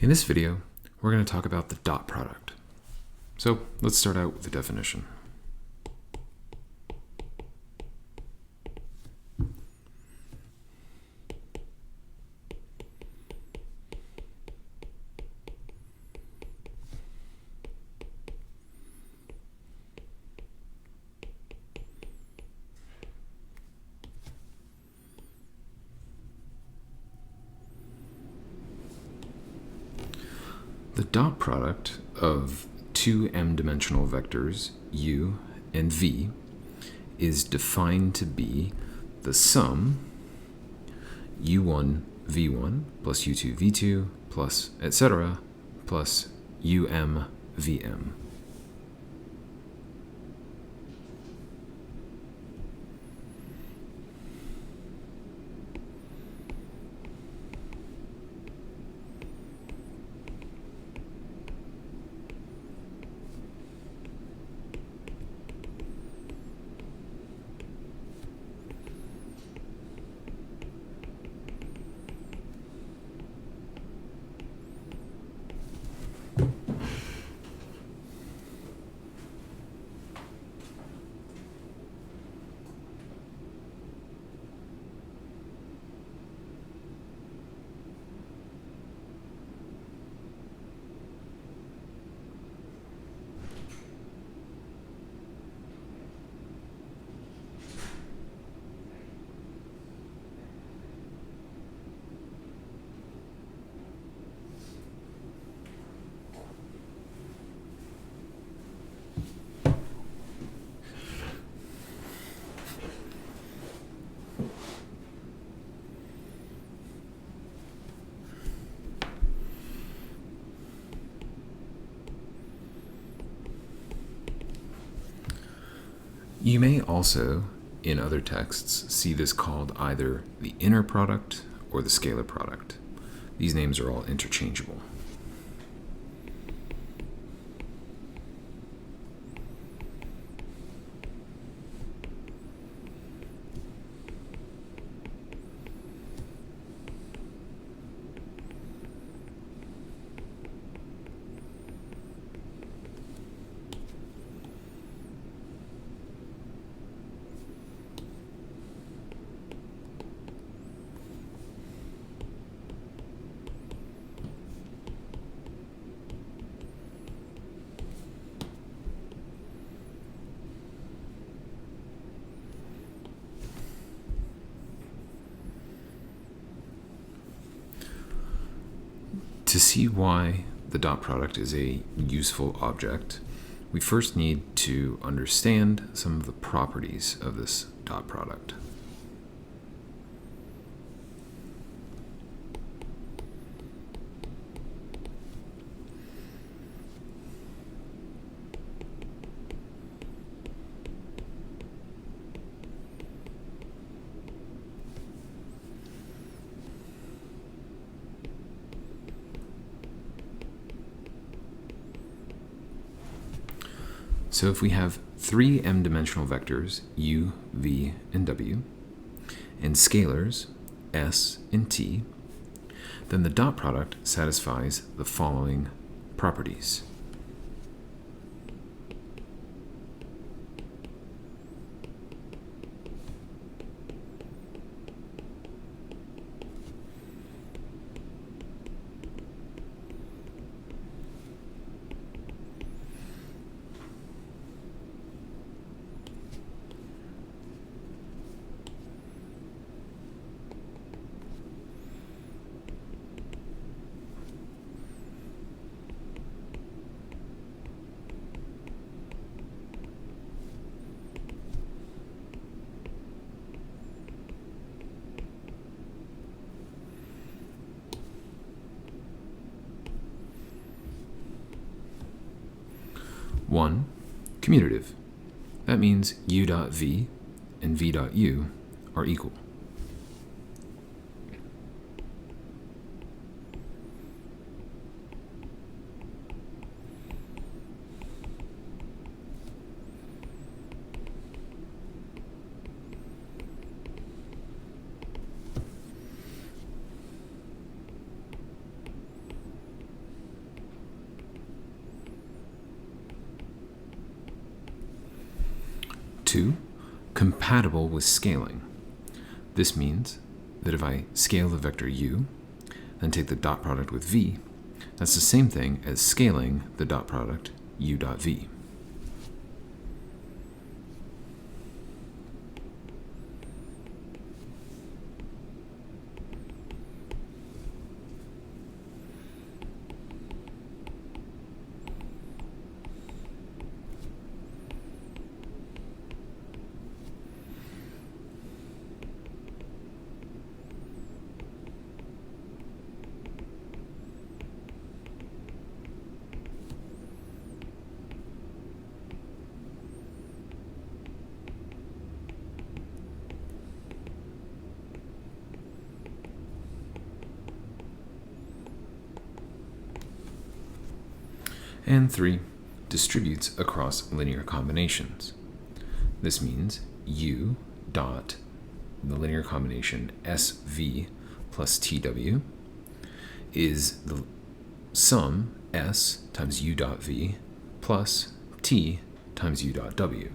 In this video, we're going to talk about the dot product. So let's start out with the definition. The dot product of two m-dimensional vectors u and v is defined to be the sum u1 v1 plus u2 v2 plus etc. plus um vm. You may also, in other texts, see this called either the inner product or the scalar product. These names are all interchangeable. To see why the dot product is a useful object, we first need to understand some of the properties of this dot product. So if we have three m-dimensional vectors, u, v, and w, and scalars, s and t, then the dot product satisfies the following properties. One, commutative. That means u dot v and v dot u are equal. 2, compatible with scaling. This means that if I scale the vector u, then take the dot product with v, that's the same thing as scaling the dot product u dot v. And 3, distributes across linear combinations. This means u dot the linear combination SV plus TW is the sum S times u dot V plus T times u dot W.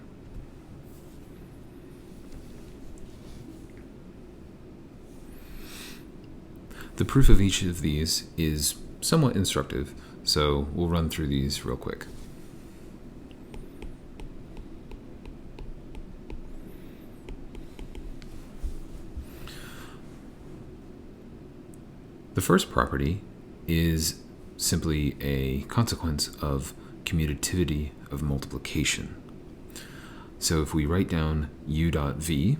The proof of each of these is somewhat instructive, so we'll run through these real quick. The first property is simply a consequence of commutativity of multiplication. So if we write down u dot v,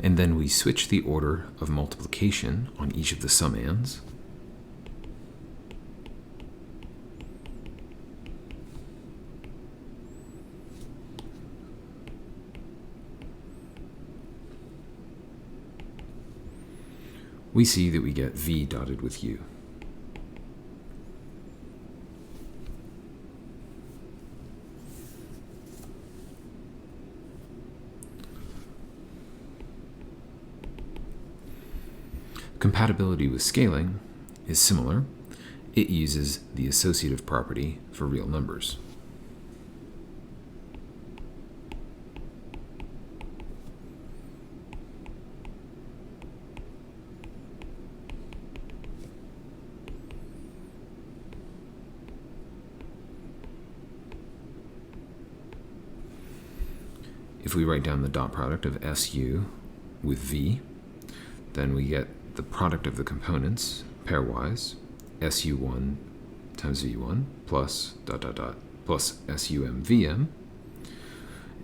and then we switch the order of multiplication on each of the summands. We see that we get v dotted with u. Compatibility with scaling is similar. It uses the associative property for real numbers. If we write down the dot product of SU with V, then we get the product of the components pairwise, SU1 times V1 plus dot dot dot plus SUM VM,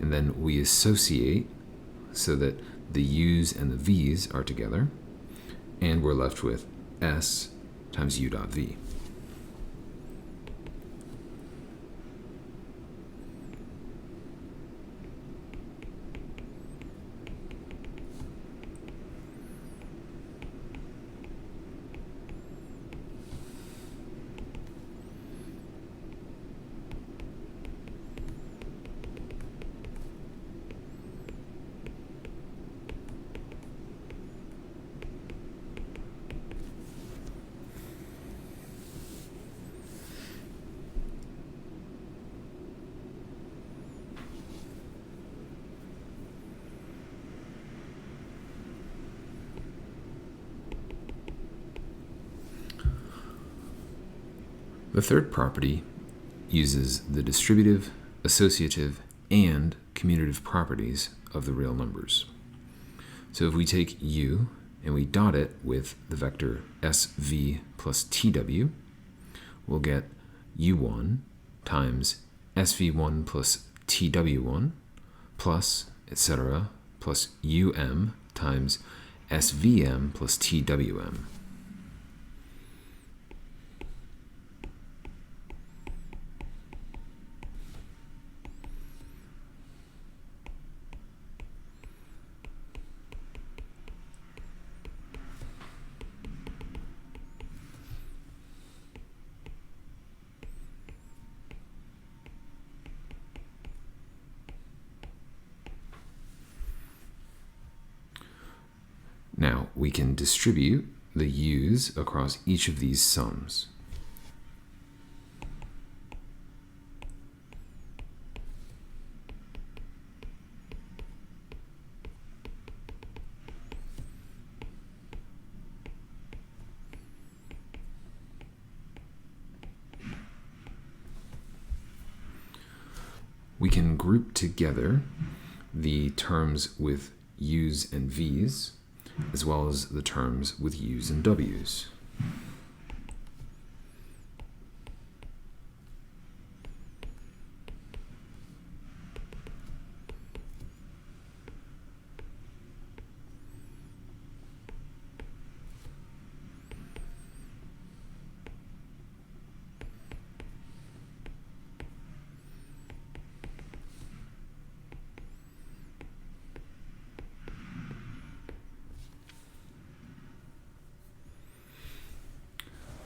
and then we associate so that the U's and the V's are together, and we're left with S times U dot V. The third property uses the distributive, associative, and commutative properties of the real numbers. So if we take u and we dot it with the vector SV plus TW, we'll get u1 times SV1 plus TW1 plus, etc., plus um times SVM plus TWM. Now we can distribute the u's across each of these sums. We can group together the terms with u's and v's, as well as the terms with u's and w's.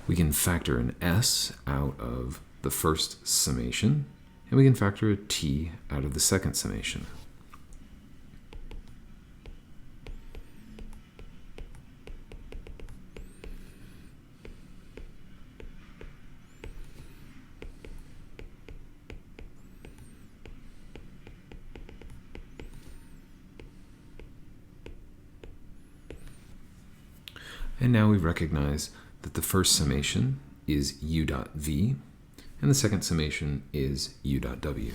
We can factor an s out of the first summation, and we can factor a t out of the second summation. And now we recognize that the first summation is u dot v, and the second summation is u dot w.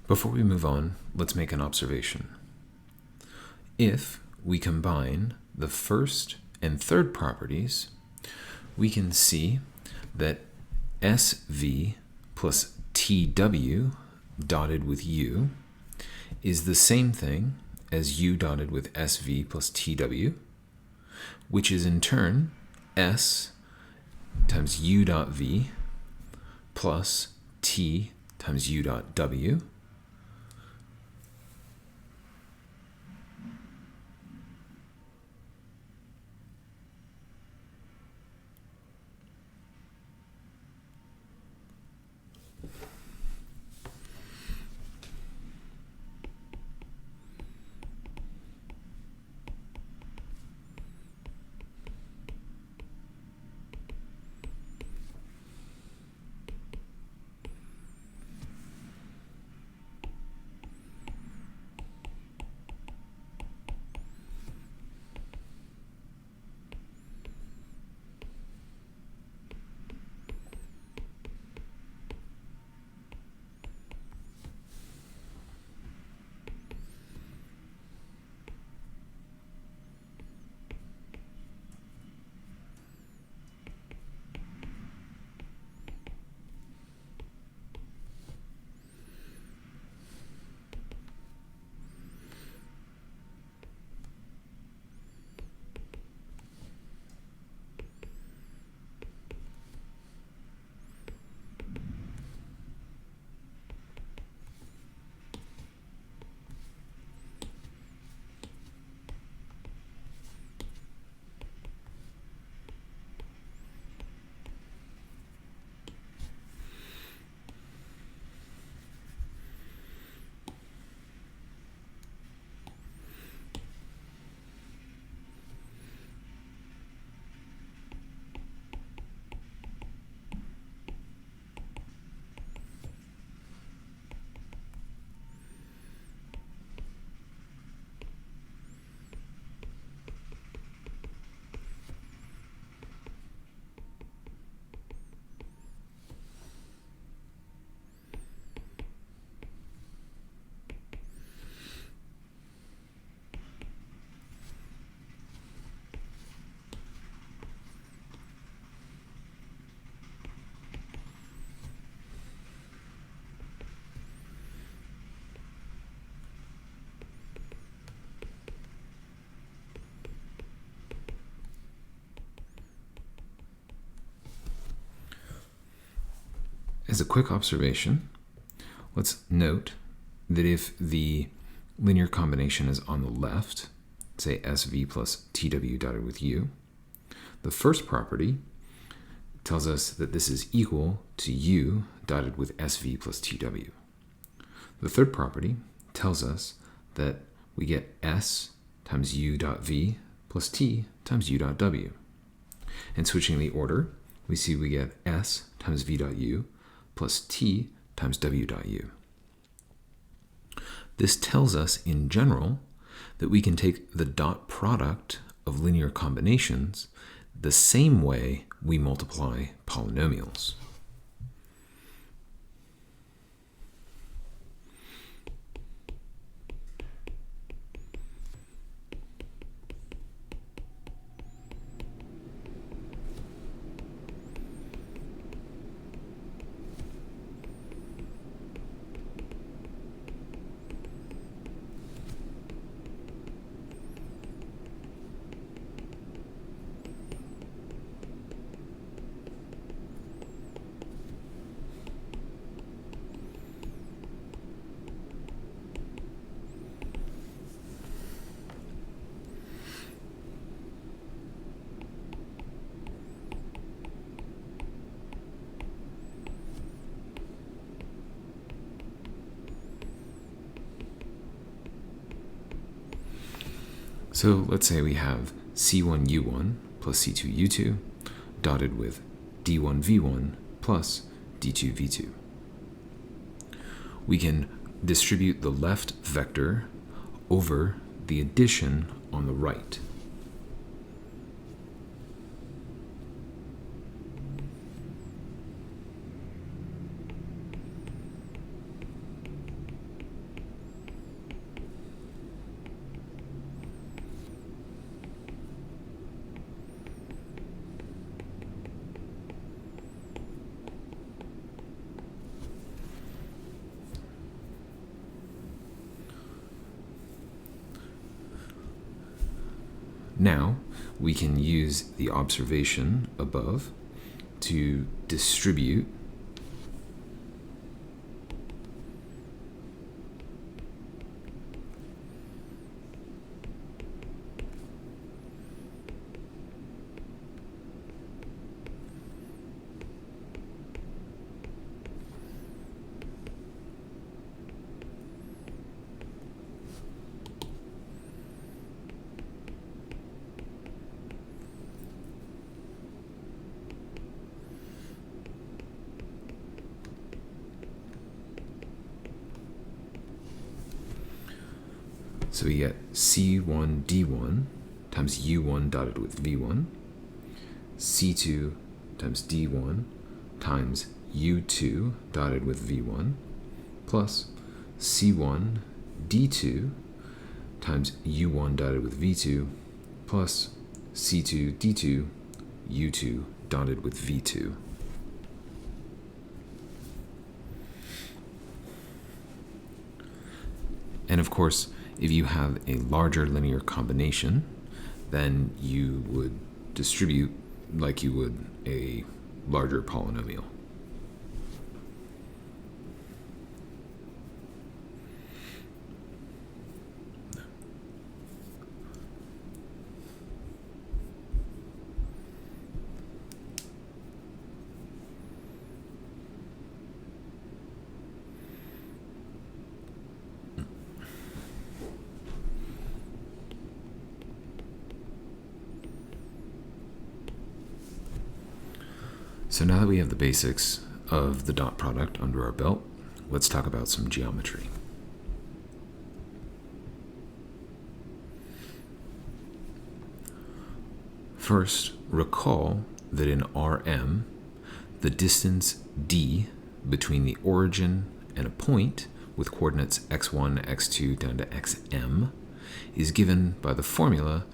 Before we move on, let's make an observation. If we combine the first and third properties, we can see that SV plus TW dotted with U is the same thing as U dotted with SV plus TW, which is in turn S times U dot V plus T times U dot W, as a quick observation, let's note that if the linear combination is on the left, say SV plus TW dotted with U, the first property tells us that this is equal to U dotted with SV plus TW. The third property tells us that we get S times U dot V plus T times U dot W. And switching the order, we see we get S times V dot U plus T times W dot U. This tells us, in general, that we can take the dot product of linear combinations the same way we multiply polynomials. So let's say we have C1U1 plus C2U2 dotted with D1V1 plus D2V2. We can distribute the left vector over the addition on the right. Now, we can use the observation above to distribute So we get C1D1 times U1 dotted with V1, C2 times D1 times U2 dotted with V1, plus C1 D2 times U1 dotted with V2, plus C2 D2 U2 dotted with V2. And of course, if you have a larger linear combination, then you would distribute like you would a larger polynomial. So now that we have the basics of the dot product under our belt, let's talk about some geometry. First, recall that in Rm, the distance d between the origin and a point with coordinates x1, x2 down to xm is given by the formula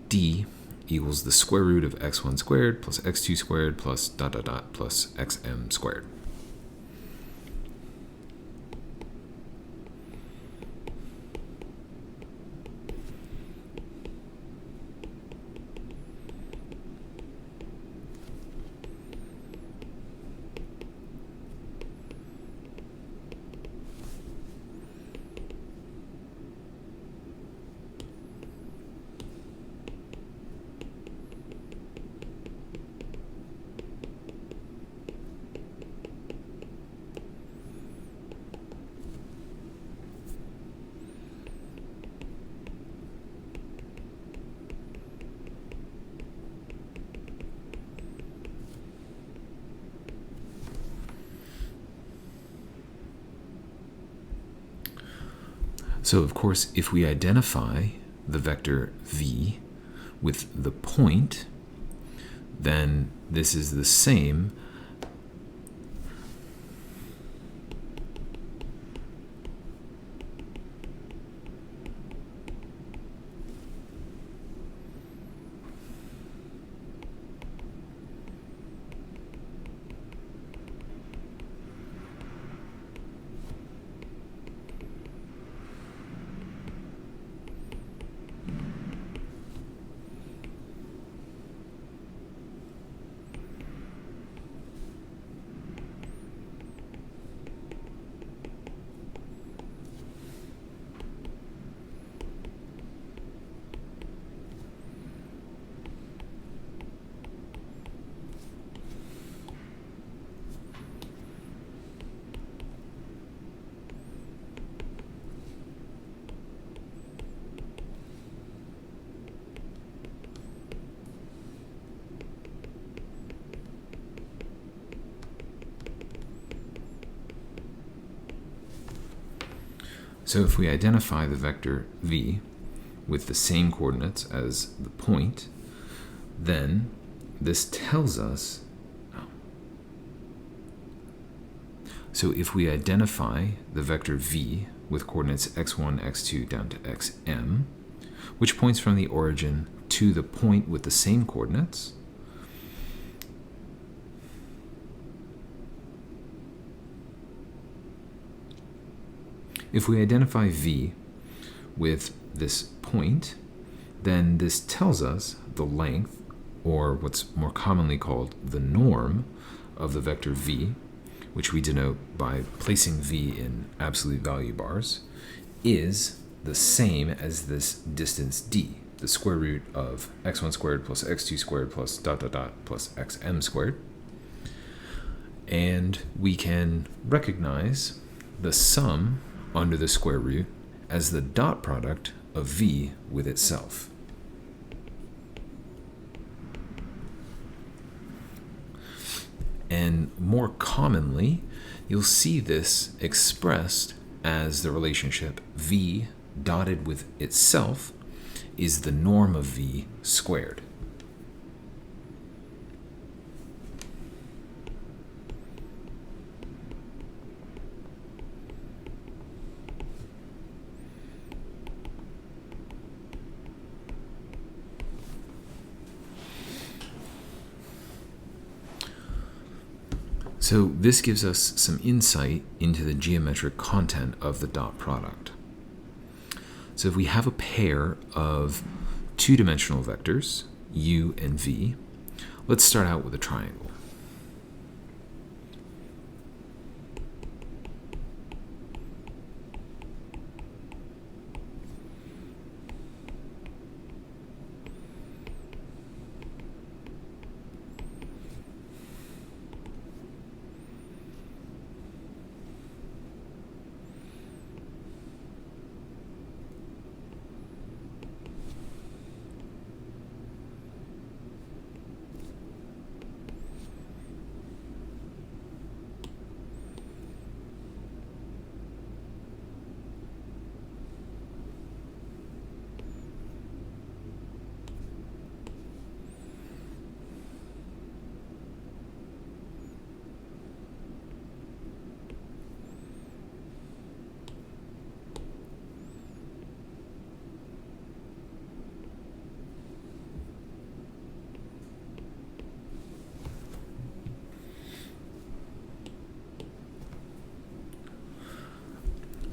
d equals the square root of x1 squared plus x2 squared plus dot dot dot plus xm squared. So, of course, if we identify the vector v with the point, then this is the same So if we identify the vector v with the same coordinates as the point, then this tells us, so if we identify the vector v with coordinates x1, x2 down to xm, which points from the origin to the point with the same coordinates, if we identify v with this point, then this tells us the length, or what's more commonly called the norm, of the vector v, which we denote by placing v in absolute value bars, is the same as this distance d, the square root of x1 squared plus x2 squared plus dot dot dot plus xm squared. And we can recognize the sum under the square root as the dot product of v with itself. And more commonly, you'll see this expressed as the relationship v dotted with itself is the norm of v squared. So this gives us some insight into the geometric content of the dot product. So if we have a pair of two-dimensional vectors, u and v, let's start out with a triangle.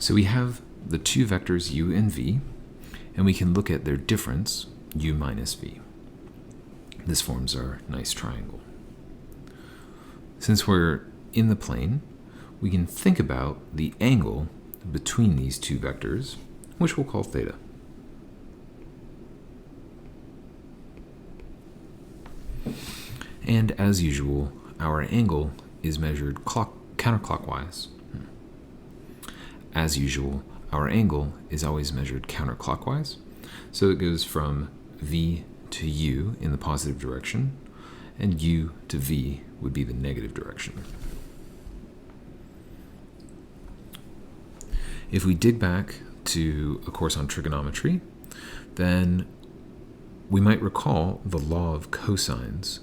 So we have the two vectors u and v, and we can look at their difference, u minus v. This forms our nice triangle. Since we're in the plane, we can think about the angle between these two vectors, which we'll call theta. And as usual, our angle is measured counterclockwise. As usual, our angle is always measured counterclockwise, so it goes from v to u in the positive direction, and u to v would be the negative direction. If we dig back to a course on trigonometry, then we might recall the law of cosines.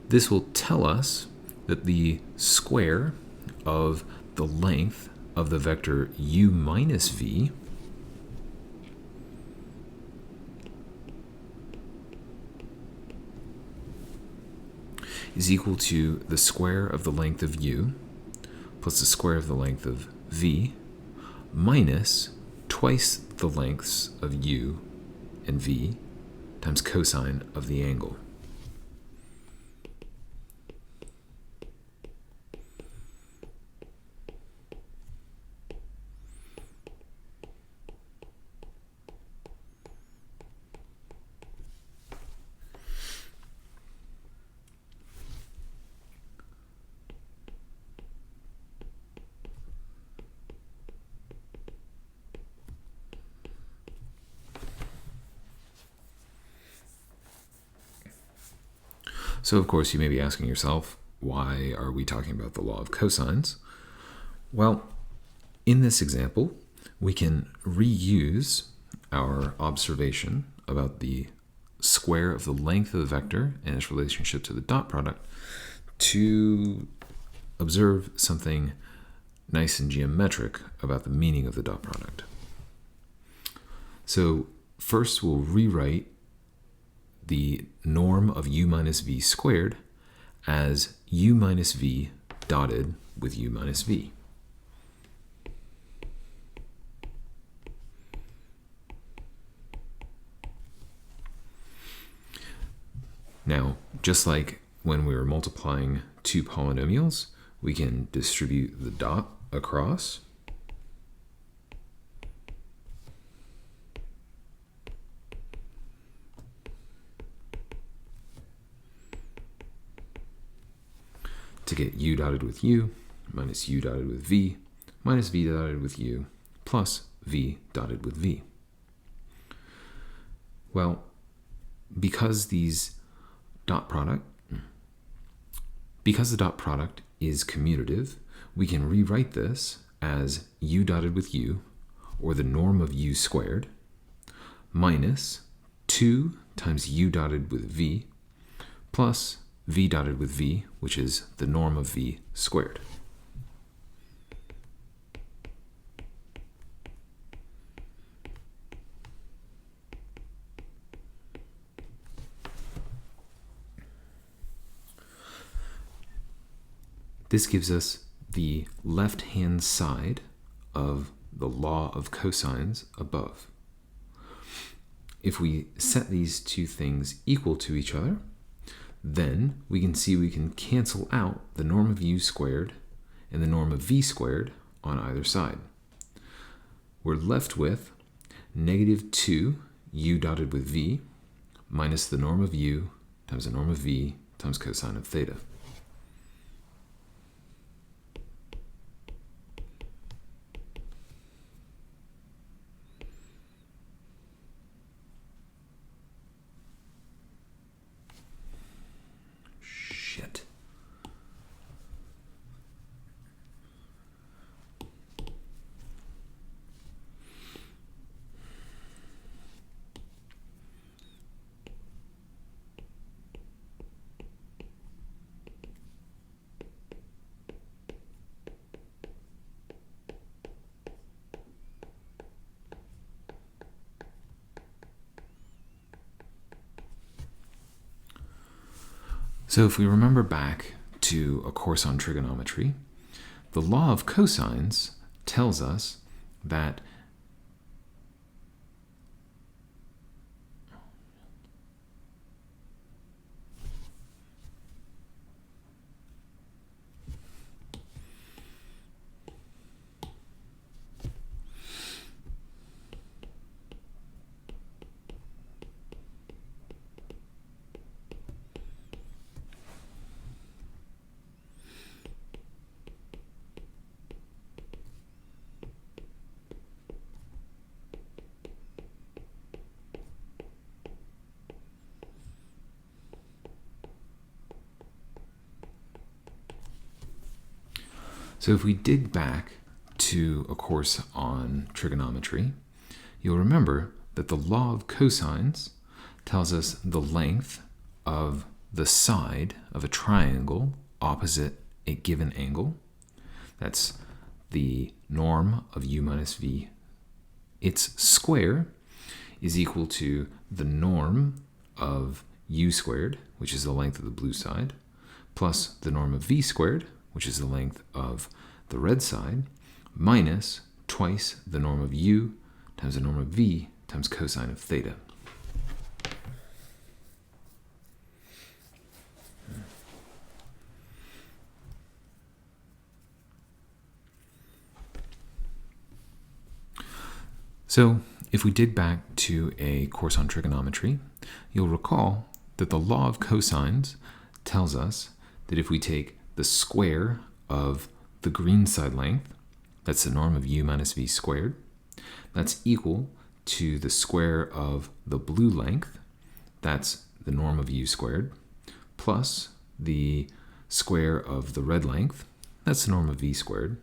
This will tell us that the square of the length of the vector u minus v is equal to the square of the length of u plus the square of the length of v minus twice the lengths of u and v times cosine of the angle. So, of course, you may be asking yourself, why are we talking about the law of cosines? Well, in this example, we can reuse our observation about the square of the length of the vector and its relationship to the dot product to observe something nice and geometric about the meaning of the dot product. So first we'll rewrite the norm of u minus v squared as u minus v dotted with u minus v. Now, just like when we were multiplying two polynomials, we can distribute the dot across. To get u dotted with u minus u dotted with v minus v dotted with u plus v dotted with v. Well, because the dot product is commutative, we can rewrite this as u dotted with u, or the norm of u squared, minus 2 times u dotted with v plus v dotted with v, which is the norm of v squared. This gives us the left-hand side of the law of cosines above. If we set these two things equal to each other, then we can see we can cancel out the norm of u squared and the norm of v squared on either side. We're left with negative 2 u dotted with v minus the norm of u times the norm of v times cosine of theta. Shit. So if we remember back to a course on trigonometry, the law of cosines tells us that So if we dig back to a course on trigonometry, you'll remember that the law of cosines tells us the length of the side of a triangle opposite a given angle. That's the norm of u minus v. Its square is equal to the norm of u squared, which is the length of the blue side, plus the norm of v squared, which is the length of the red side, minus twice the norm of u times the norm of v times cosine of theta. So if we dig back to a course on trigonometry, you'll recall that the law of cosines tells us that if we take the square of the green side length, that's the norm of u minus v squared, that's equal to the square of the blue length, that's the norm of u squared, plus the square of the red length, that's the norm of v squared,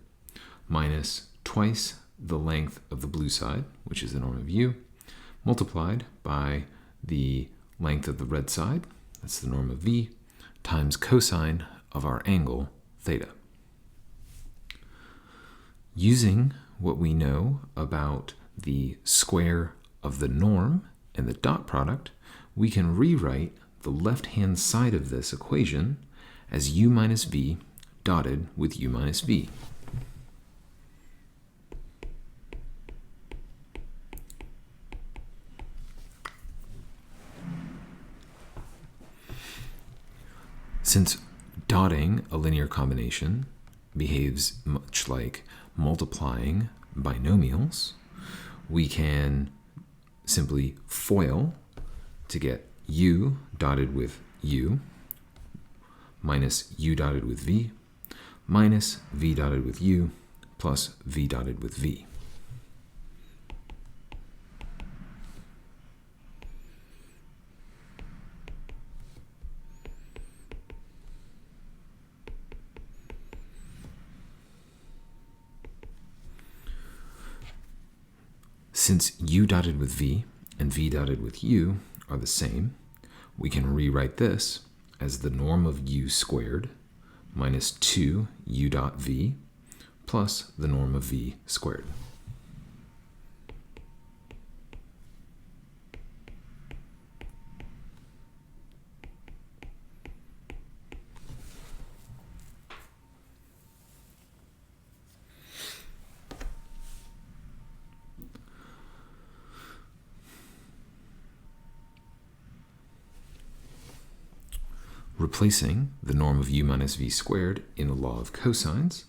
minus twice the length of the blue side, which is the norm of u, multiplied by the length of the red side, that's the norm of v, times cosine of our angle, theta. Using what we know about the square of the norm and the dot product, we can rewrite the left-hand side of this equation as u minus v dotted with u minus v. Since dotting a linear combination behaves much like multiplying binomials, we can simply FOIL to get u dotted with u minus u dotted with v minus v dotted with u plus v dotted with v. Since u dotted with v and v dotted with u are the same, we can rewrite this as the norm of u squared minus 2u dot v plus the norm of v squared. Replacing the norm of u minus v squared in the law of cosines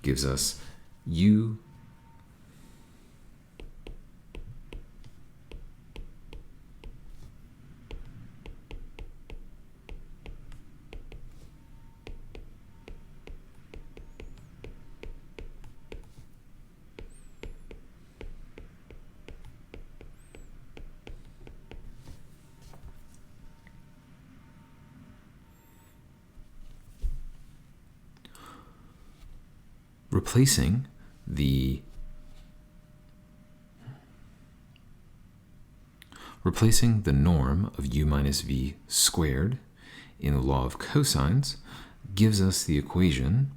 gives us u replacing the norm of u minus v squared in the law of cosines gives us the equation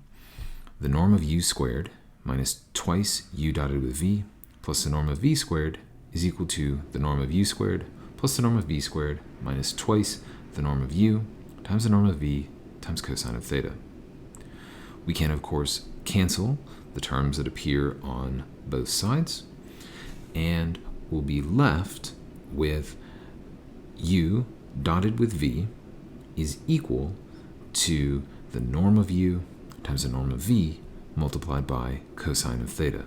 the norm of u squared minus twice u dotted with v plus the norm of v squared is equal to the norm of u squared plus the norm of v squared minus twice the norm of u times the norm of v times cosine of theta. We can, of course, cancel the terms that appear on both sides, and we'll be left with u dotted with v is equal to the norm of u times the norm of v multiplied by cosine of theta.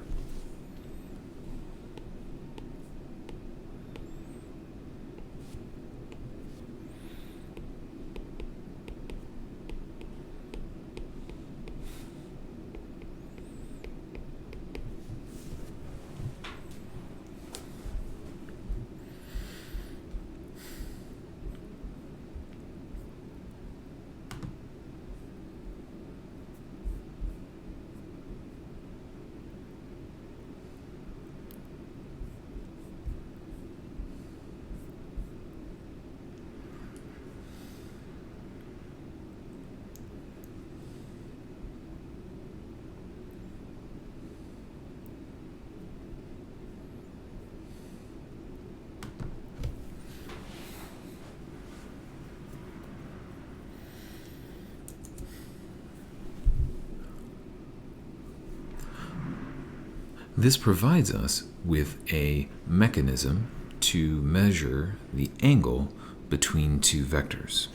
This provides us with a mechanism to measure the angle between two vectors.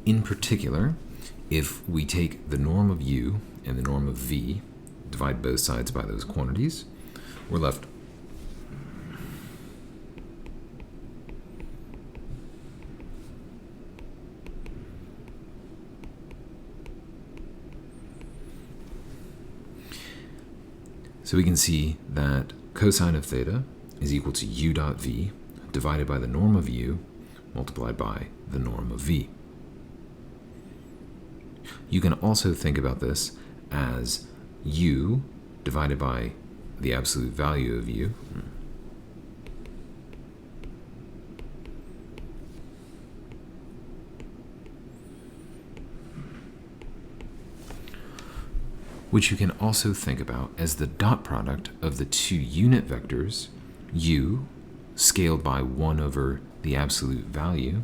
In particular, if we take the norm of u and the norm of v, divide both sides by those quantities, we're left so we can see that cosine of theta is equal to u dot v divided by the norm of u multiplied by the norm of v. You can also think about this as u divided by the absolute value of u, which you can also think about as the dot product of the two unit vectors, u scaled by 1 over the absolute value.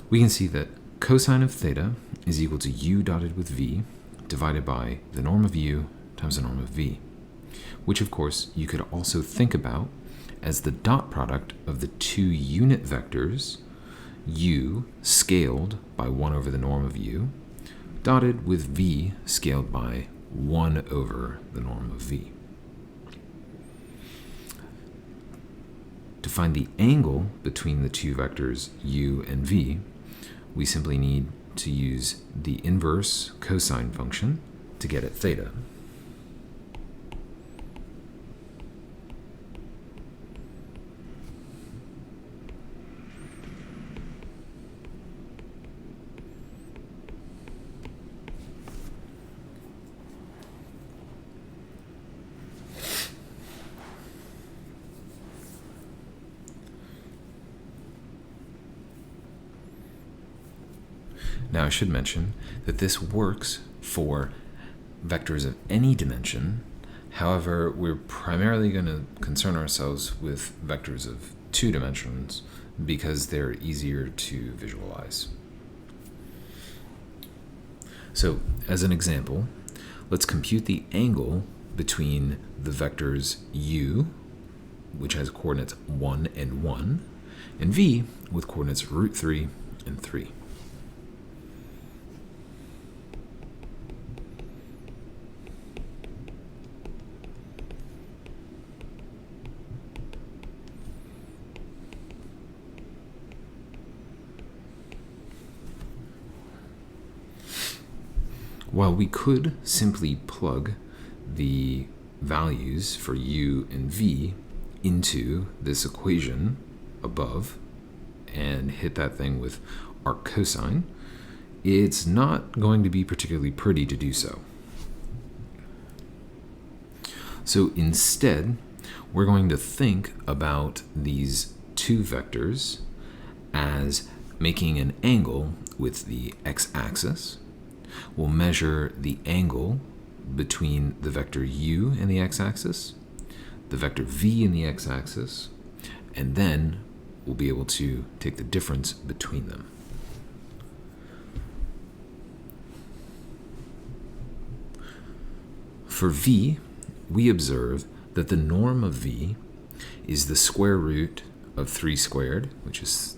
We can see that cosine of theta is equal to u dotted with v divided by the norm of u times the norm of v, which of course you could also think about as the dot product of the two unit vectors, u scaled by 1 over the norm of u, dotted with v scaled by 1 over the norm of v. To find the angle between the two vectors u and v, we simply need to use the inverse cosine function to get at theta. Now I should mention that this works for vectors of any dimension. However, we're primarily going to concern ourselves with vectors of 2 dimensions because they're easier to visualize. So, as an example, let's compute the angle between the vectors u, which has coordinates 1 and 1, and v with coordinates root 3 and 3. While we could simply plug the values for u and v into this equation above and hit that thing with arc cosine, it's not going to be particularly pretty to do so. So instead, we're going to think about these two vectors as making an angle with the x-axis. We'll measure the angle between the vector u and the x-axis, the vector v and the x-axis, and then we'll be able to take the difference between them. For v, we observe that the norm of v is the square root of 3 squared, which is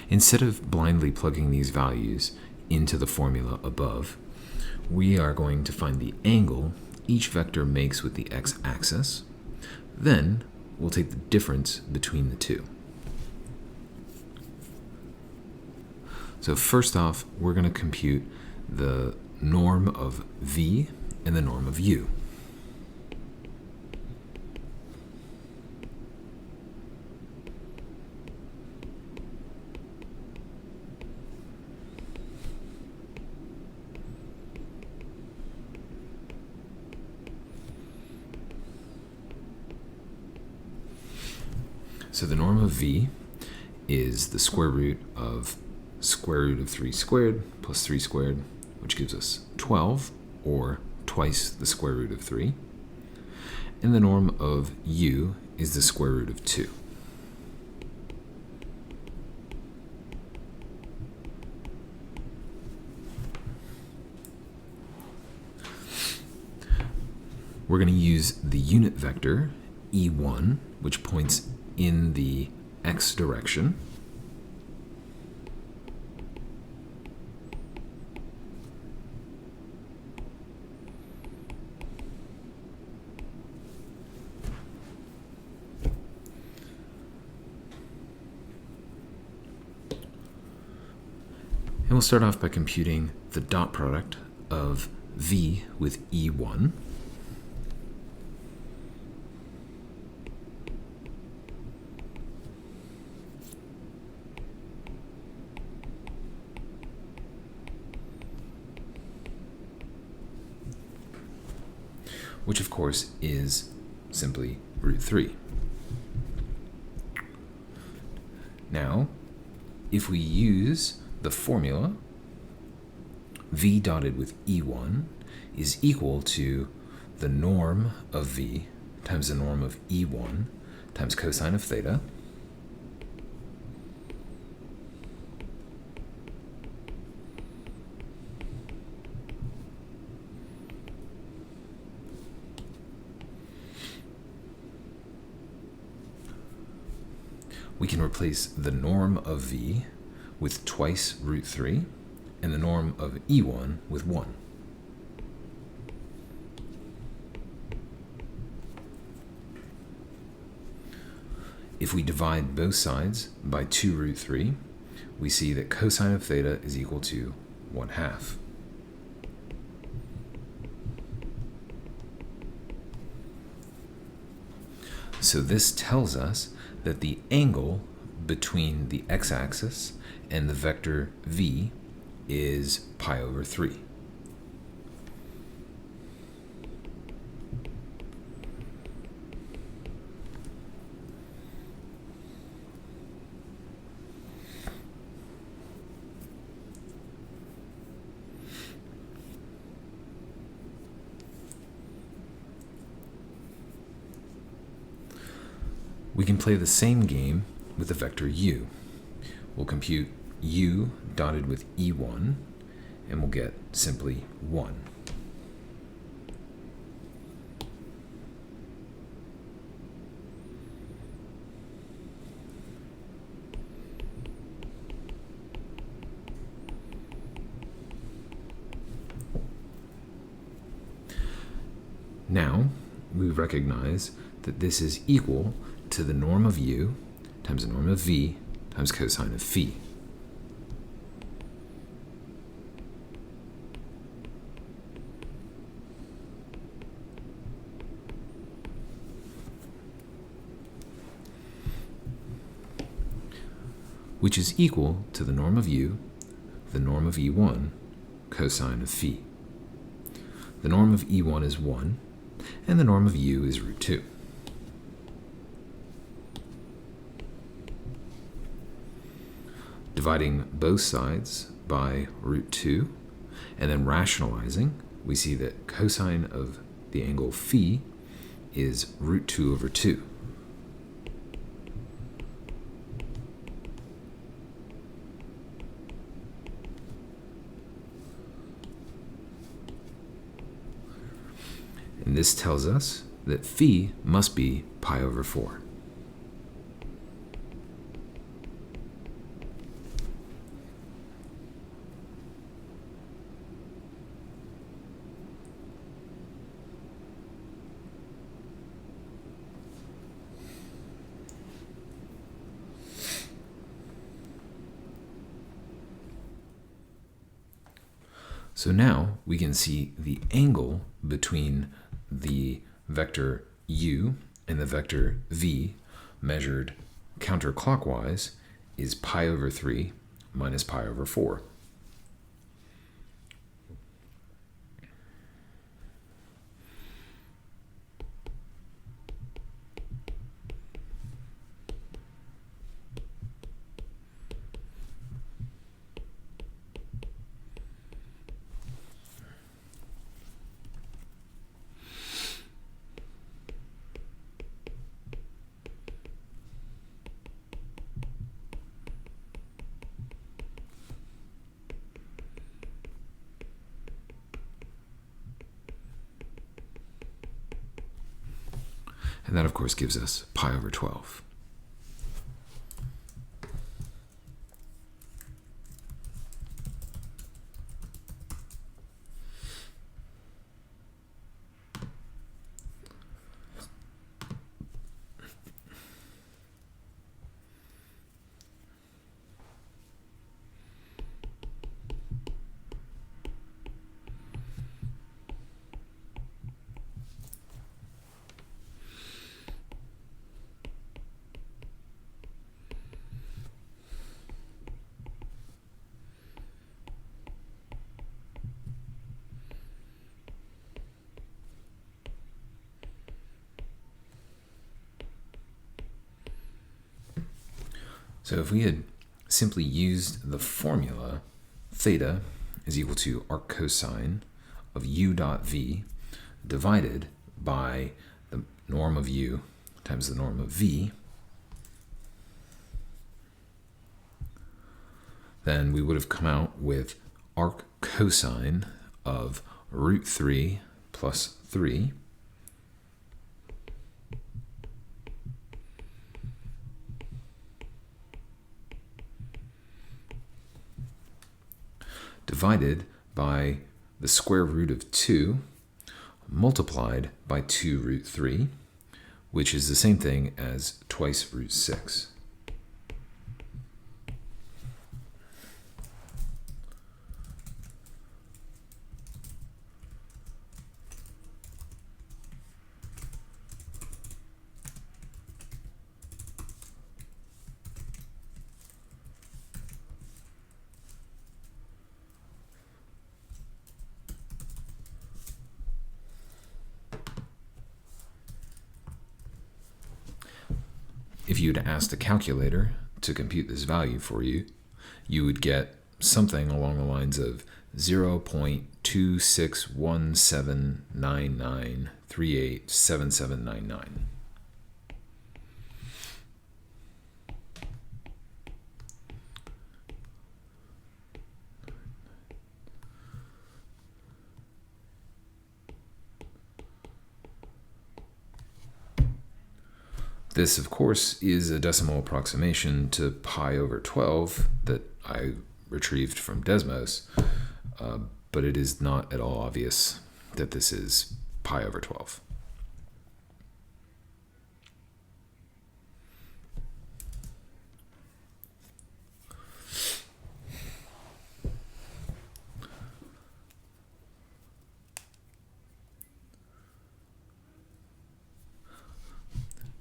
Instead of blindly plugging these values into the formula above, we are going to find the angle each vector makes with the x-axis. Then we'll take the difference between the two. So first off, we're going to compute the norm of v and the norm of u. So the norm of v is the square root of 3 squared plus 3 squared which gives us 12, or twice the square root of 3. And the norm of u is the square root of 2. We're going to use the unit vector e1, which points in the x direction. And we'll start off by computing the dot product of v with e1. Which of course is simply root 3. Now, if we use the formula, v dotted with e1 is equal to the norm of v times the norm of e1 times cosine of theta. We can replace the norm of v with twice root 3 and the norm of e1 with 1. If we divide both sides by 2 root 3, we see that cosine of theta is equal to 1/2. So this tells us that the angle between the x-axis and the vector v is pi over 3. We can play the same game with the vector u. We'll compute u dotted with e1, and we'll get simply 1. Now, we recognize that this is equal to the norm of u times the norm of v times cosine of phi. Which is equal to the norm of u, the norm of e1, cosine of phi. The norm of e1 is 1, and the norm of u is root 2. Dividing both sides by root 2, and then rationalizing, we see that cosine of the angle phi is root 2 over 2. And this tells us that phi must be pi over 4. So now we can see the angle between the vector u and the vector v measured counterclockwise is pi over 3 minus pi over 4. And that, of course, gives us pi over 12. So if we had simply used the formula, theta is equal to arc cosine of u dot v divided by the norm of u times the norm of v, then we would have come out with arc cosine of root 3 plus 3 divided by the square root of 2 multiplied by 2 root 3, which is the same thing as twice root 6. If you'd asked a calculator to compute this value for you, you would get something along the lines of 0.261799387799. This, of course, is a decimal approximation to pi over 12 that I retrieved from Desmos, but it is not at all obvious that this is pi over 12.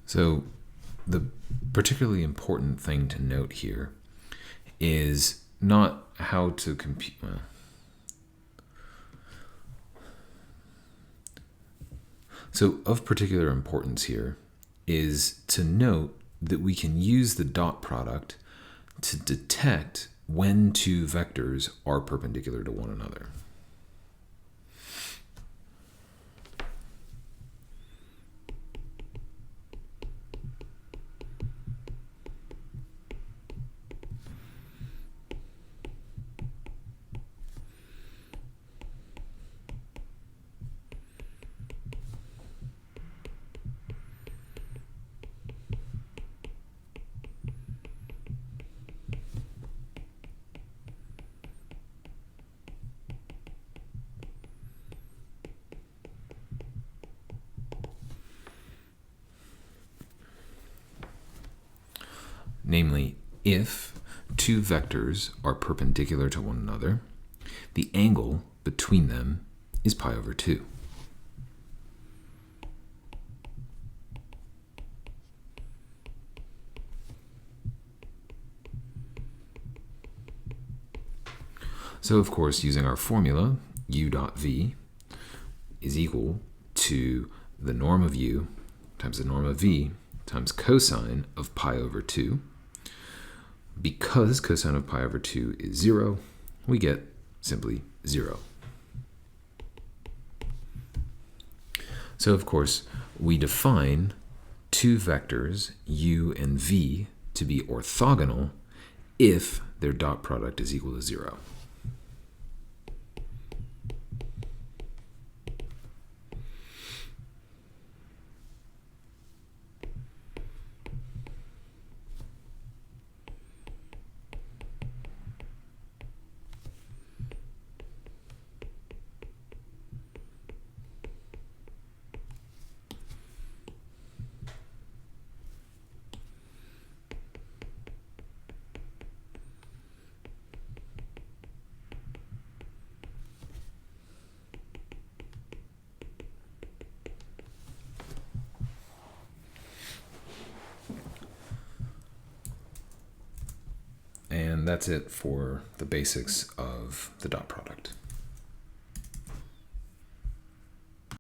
So the particularly important thing to note here is not how to compute. So of particular importance here is to note that we can use the dot product to detect when two vectors are perpendicular to one another. Namely, if two vectors are perpendicular to one another, the angle between them is pi over 2. So, of course, using our formula, u dot v is equal to the norm of u times the norm of v times cosine of pi over 2. Because cosine of pi over 2 is 0, we get simply 0. So, of course, we define two vectors, u and v, to be orthogonal if their dot product is equal to 0. And that's it for the basics of the dot product.